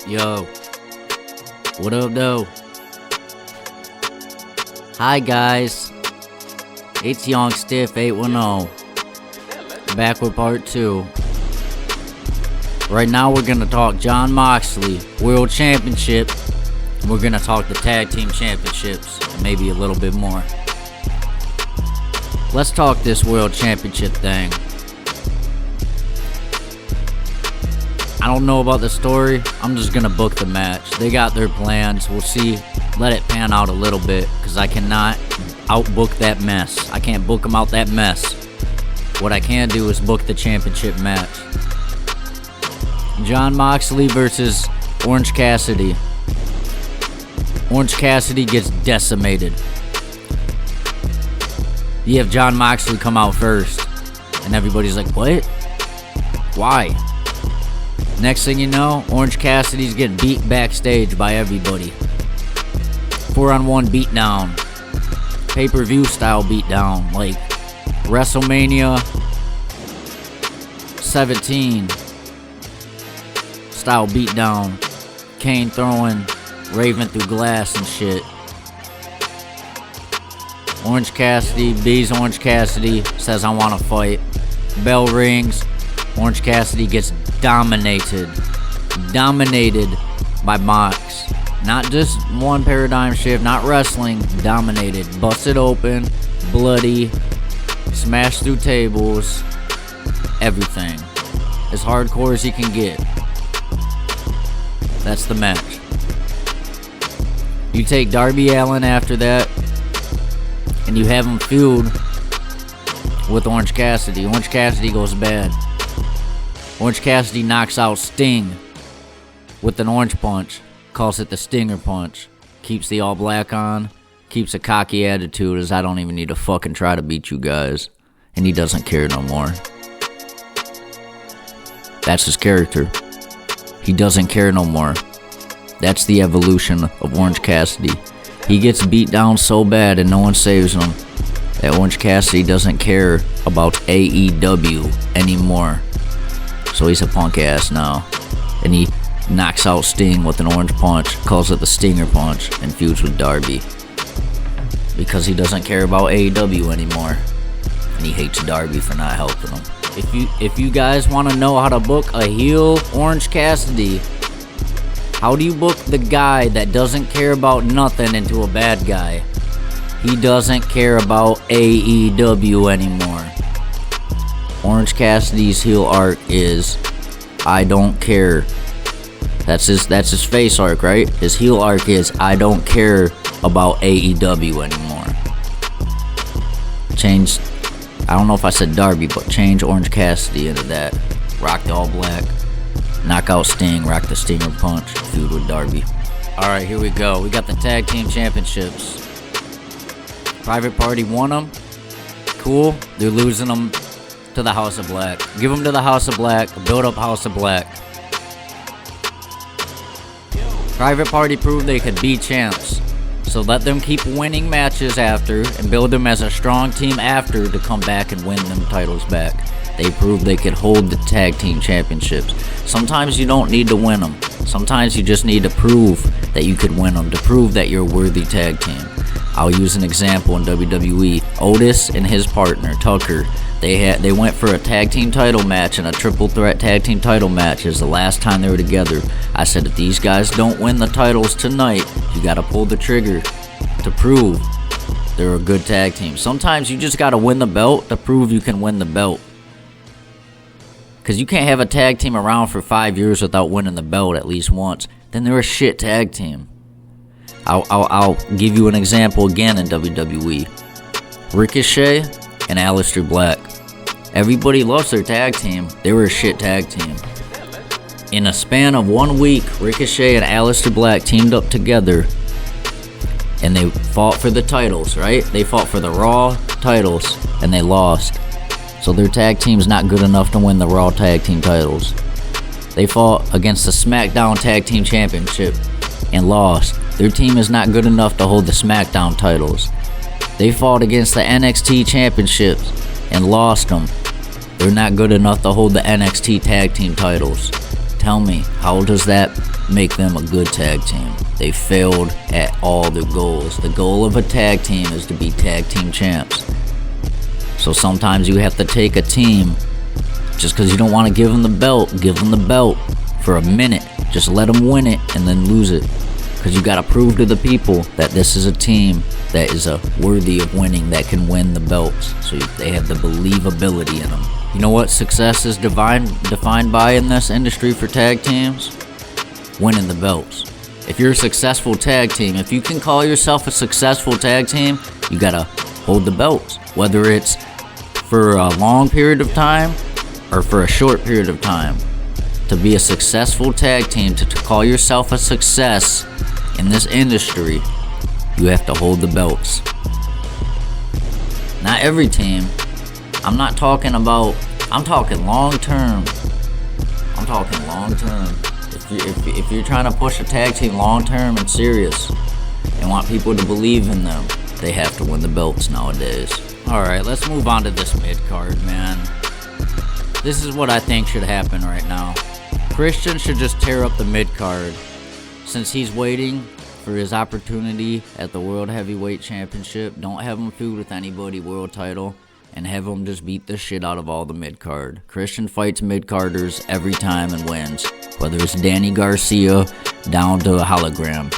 Yo, what up, though? Hi, guys. It's Young Stiff 810. Back with part 2. Right now, we're gonna talk Jon Moxley World Championship. We're gonna talk the Tag Team Championships, and maybe a little bit more. Let's talk this World Championship thing. I don't know about the story. I'm just gonna book the match. They got their plans. We'll see. Let it pan out a little bit, because I cannot outbook that mess. I can't book them out that mess. What I can do is book the championship match. Jon Moxley versus Orange Cassidy. Orange Cassidy gets decimated. You have Jon Moxley come out first, and everybody's like, what? Why? Next thing you know, Orange Cassidy's getting beat backstage by everybody. 4-on-1 beatdown. Pay-per-view style beatdown. Like WrestleMania 17 style beatdown. Kane throwing Raven through glass and shit. Orange Cassidy bees Orange Cassidy, says I want to fight. Bell rings. Orange Cassidy gets dominated by Mox. Not just one paradigm shift, not wrestling, dominated. Busted open, bloody, smashed through tables, everything. As hardcore as he can get. That's the match. You take Darby Allin after that, and you have him feud with Orange Cassidy. Orange Cassidy goes bad. Orange Cassidy knocks out Sting with an orange punch. Calls it the Stinger punch. Keeps the all black on. Keeps a cocky attitude as I don't even need to fucking try to beat you guys. And he doesn't care no more. That's his character. He doesn't care no more. That's the evolution of Orange Cassidy. He gets beat down so bad and no one saves him that Orange Cassidy doesn't care about AEW anymore. So he's a punk ass now. And he knocks out Sting with an orange punch, calls it the Stinger punch, and feuds with Darby. Because he doesn't care about AEW anymore. And he hates Darby for not helping him. If you guys want to know how to book a heel Orange Cassidy, how do you book the guy that doesn't care about nothing into a bad guy? He doesn't care about AEW anymore. Orange Cassidy's heel arc is I don't care. That's his face arc, right? His heel arc is I don't care about AEW anymore. Change, I don't know if I said Darby, but change Orange Cassidy into that. Rock the all black. Knock out Sting, rock the Stinger punch, feud with Darby. Alright, here we go. We got the Tag Team Championships. Private Party won them. Cool. They're losing them to the House of Black. Give them to the House of Black. Build up House of Black. Private Party proved they could be champs. So let them keep winning matches after and build them as a strong team after to come back and win them titles back. They proved they could hold the Tag Team Championships. Sometimes you don't need to win them. Sometimes you just need to prove that you could win them, to prove that you're a worthy tag team. I'll use an example in WWE. Otis and his partner, Tucker, they went for a tag team title match and a triple threat tag team title match is the last time they were together. I said, if these guys don't win the titles tonight, you gotta pull the trigger to prove they're a good tag team. Sometimes you just gotta win the belt to prove you can win the belt. Because you can't have a tag team around for 5 years without winning the belt at least once. Then they're a shit tag team. I'll give you an example again in WWE. Ricochet and Aleister Black. Everybody loves their tag team. They were a shit tag team. In a span of 1 week, Ricochet and Aleister Black teamed up together and they fought for the titles, right? They fought for the Raw titles and they lost. So their tag team's not good enough to win the Raw tag team titles. They fought against the SmackDown Tag Team Championship and lost. Their team is not good enough to hold the SmackDown titles. They fought against the NXT Championships and lost them. They're not good enough to hold the NXT Tag Team titles. Tell me, how does that make them a good tag team? They failed at all their goals. The goal of a tag team is to be tag team champs. So sometimes you have to take a team, just because you don't want to give them the belt for a minute. Just let them win it and then lose it. Because you got to prove to the people that this is a team that is worthy of winning, that can win the belts. So they have the believability in them. You know what success is defined by in this industry for tag teams? Winning the belts. If you're a successful tag team, if you can call yourself a successful tag team, you got to hold the belts. Whether it's for a long period of time or for a short period of time. To be a successful tag team, to call yourself a success in this industry, you have to hold the belts. Not every team. I'm talking long term. If you're trying to push a tag team long term and serious and want people to believe in them, they have to win the belts nowadays. Alright, let's move on to this mid-card, man. This is what I think should happen right now. Christian should just tear up the mid-card, since he's waiting for his opportunity at the World Heavyweight Championship. Don't have him feud with anybody world title, and have him just beat the shit out of all the mid-card. Christian fights mid-carders every time and wins, whether it's Danny Garcia down to a hologram.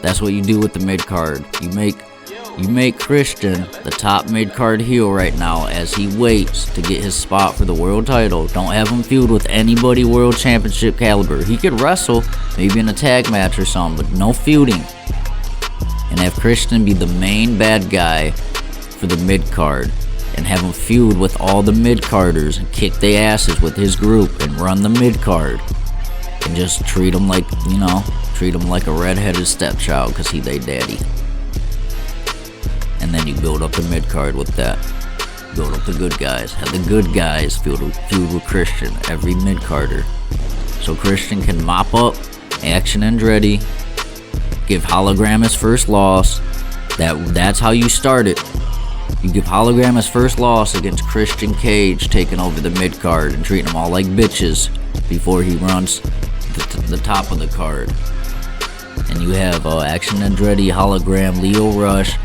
That's what you do with the mid-card. You make Christian the top mid-card heel right now as he waits to get his spot for the world title. Don't have him feud with anybody world championship caliber. He could wrestle, maybe in a tag match or something, but no feuding. And have Christian be the main bad guy for the mid-card. And have him feud with all the mid-carders and kick their asses with his group and run the mid-card. And just treat him like a redheaded stepchild because he they daddy. And then you build up the mid-card with that. Build up the good guys. Have the good guys feud with Christian, every mid-carder. So Christian can mop up Action Andretti, give Hologram his first loss. That's how you start it. You give Hologram his first loss against Christian Cage, taking over the mid-card and treating them all like bitches before he runs the top of the card. And you have Action Andretti, Hologram, Leo Rush,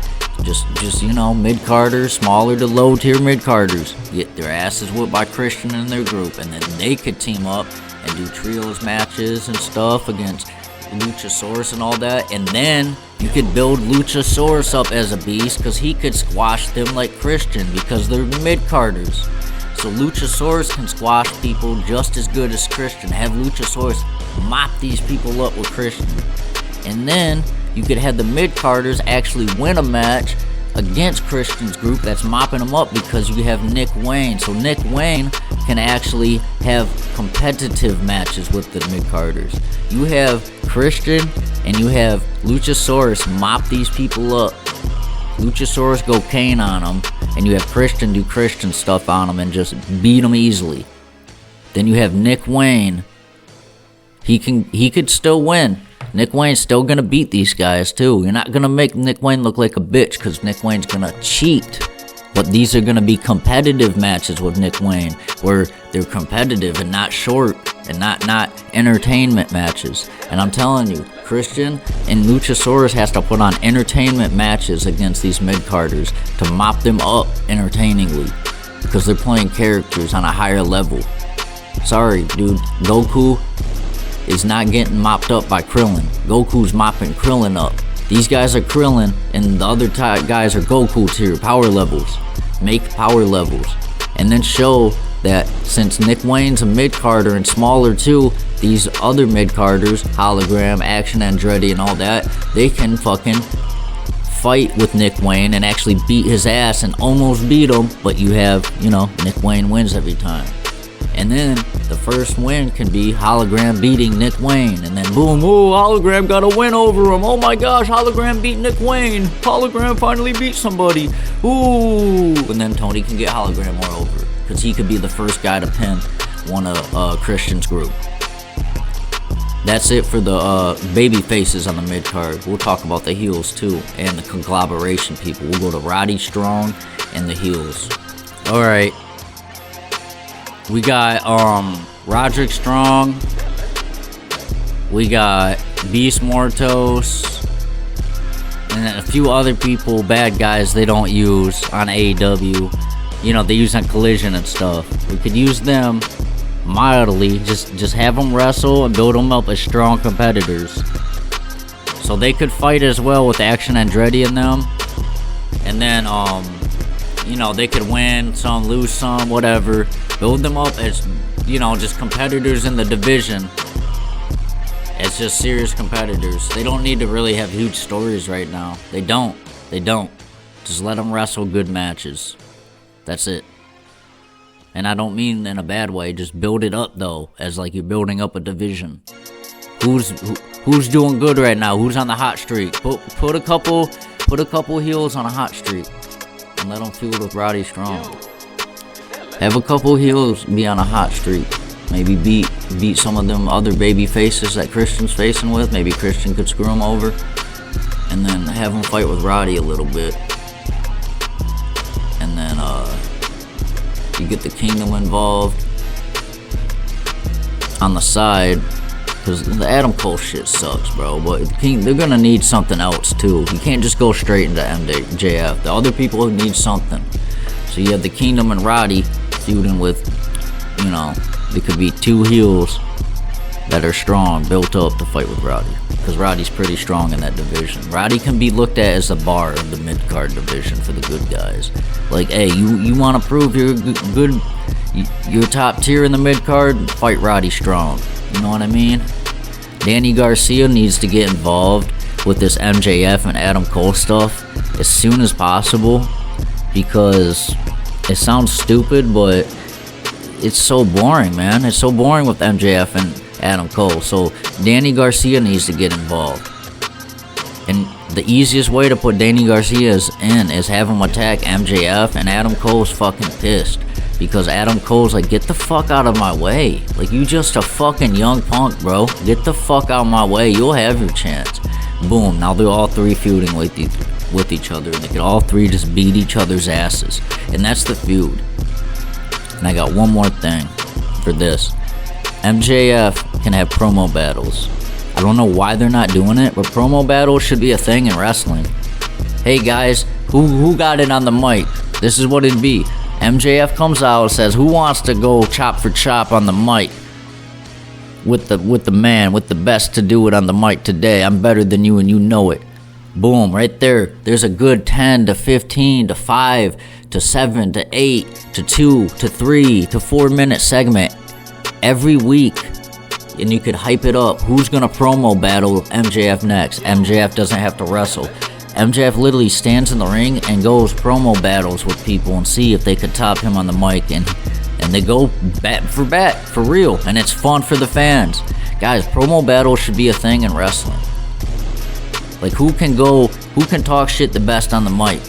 just mid-carders, smaller to low-tier mid-carders, get their asses whooped by Christian and their group, and then they could team up and do trios matches and stuff against Luchasaurus and all that. And then you could build Luchasaurus up as a beast, because he could squash them like Christian, because they're mid-carders. So Luchasaurus can squash people just as good as Christian. Have Luchasaurus mop these people up with Christian. And then you could have the mid-carders actually win a match against Christian's group that's mopping them up, because you have Nick Wayne. So Nick Wayne can actually have competitive matches with the mid-carders. You have Christian and you have Luchasaurus mop these people up. Luchasaurus go Kane on them, and you have Christian do Christian stuff on them and just beat them easily. Then you have Nick Wayne. He could still win. Nick Wayne's still gonna beat these guys too. You're not gonna make Nick Wayne look like a bitch, because Nick Wayne's gonna cheat. But these are gonna be competitive matches with Nick Wayne, where they're competitive and not short and not entertainment matches. And I'm telling you, Christian and Luchasaurus has to put on entertainment matches against these mid-carders to mop them up entertainingly, because they're playing characters on a higher level. Sorry, dude, Goku is not getting mopped up by Krillin. Goku's mopping Krillin up. These guys are Krillin, and the other guys are Goku tier, power levels. Make power levels. And then show that since Nick Wayne's a mid-carder and smaller too, these other mid-carders, Hologram, Action Andretti and all that, they can fucking fight with Nick Wayne and actually beat his ass and almost beat him, but you have, Nick Wayne wins every time. And then the first win can be Hologram beating Nick Wayne. And then boom, ooh, Hologram got a win over him. Oh my gosh, Hologram beat Nick Wayne. Hologram finally beat somebody. Ooh. And then Tony can get Hologram moreover, because he could be the first guy to pin one of Christian's group. That's it for the baby faces on the mid-card. We'll talk about the heels too, and the conglomeration people. We'll go to Roddy Strong and the heels. Alright. We got Roderick Strong. We got Beast Mortos. And then a few other people, bad guys they don't use on AEW. You know, they use on Collision and stuff. We could use them mildly. Just have them wrestle and build them up as strong competitors. So they could fight as well with Action Andretti in them. And then, you know, they could win some, lose some, whatever. Build them up as, you know, just competitors in the division. As just serious competitors. They don't need to really have huge stories right now. They don't. Just let them wrestle good matches. That's it. And I don't mean in a bad way. Just build it up, though, as like you're building up a division. Who's doing good right now? Who's on the hot streak? Put a couple heels on a hot streak and let them feud with Roddy Strong. Have a couple heels be on a hot streak. Maybe beat some of them other baby faces that Christian's facing with. Maybe Christian could screw him over, and then have him fight with Roddy a little bit. And then you get the Kingdom involved on the side. Because the Adam Cole shit sucks, bro. But they're going to need something else, too. You can't just go straight into MJF. The other people need something. So you have the Kingdom and Roddy feuding with, you know, there could be two heels that are strong, built up to fight with Roddy. Because Roddy's pretty strong in that division. Roddy can be looked at as the bar of the mid-card division for the good guys. Like, hey, you want to prove you're good, you're top tier in the mid-card? Fight Roddy Strong. You know what I mean? Danny Garcia needs to get involved with this MJF and Adam Cole stuff as soon as possible, because it sounds stupid, but it's so boring, man. It's so boring with MJF and Adam Cole. So Danny Garcia needs to get involved. And the easiest way to put Danny Garcia in is have him attack MJF, and Adam Cole's fucking pissed. Because Adam Cole's like, get the fuck out of my way. Like, you just a fucking young punk, bro. Get the fuck out of my way. You'll have your chance. Boom. Now they're all three feuding with each other. They can all three just beat each other's asses. And that's the feud. And I got one more thing for this. MJF can have promo battles. I don't know why they're not doing it, but promo battles should be a thing in wrestling. Hey guys, who got it on the mic? This is what it'd be. MJF comes out and says, who wants to go chop for chop on the mic with the man, with the best to do it on the mic today? I'm better than you and you know it. Boom, right there. There's a good 10 to 15 to 5 to 7 to 8 to 2 to 3 to 4 minute segment every week. And you could hype it up. Who's going to promo battle MJF next? MJF doesn't have to wrestle. MJF literally stands in the ring and goes promo battles with people and see if they could top him on the mic, and they go bat for real, and it's fun for the fans. Guys, promo battles should be a thing in wrestling. Like, who can talk shit the best on the mic?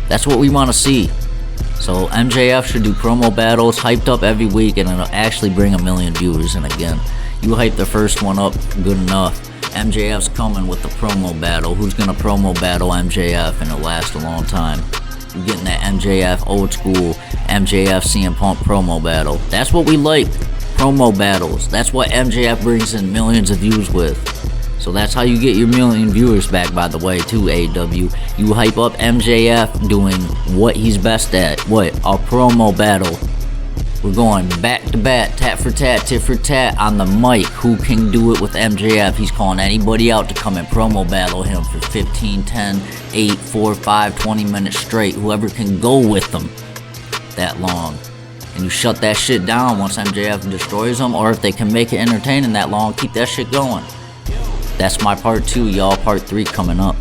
That's what we want to see. So MJF should do promo battles hyped up every week, and it'll actually bring 1 million viewers. And again, you hype the first one up good enough, MJF's coming with the promo battle. Who's going to promo battle MJF, and it'll last a long time. You're getting that MJF old school, MJF CM Punk promo battle. That's what we like, promo battles. That's what MJF brings in millions of views with. So that's how you get your 1 million viewers back, by the way, to AEW. You hype up MJF doing what he's best at. What? A promo battle. We're going bat to bat, tat for tat, tit for tat on the mic. Who can do it with MJF? He's calling anybody out to come and promo battle him for 15, 10, 8, 4, 5, 20 minutes straight. Whoever can go with them that long. And you shut that shit down once MJF destroys them, or if they can make it entertaining that long, keep that shit going. That's my part 2, y'all. Part 3 coming up.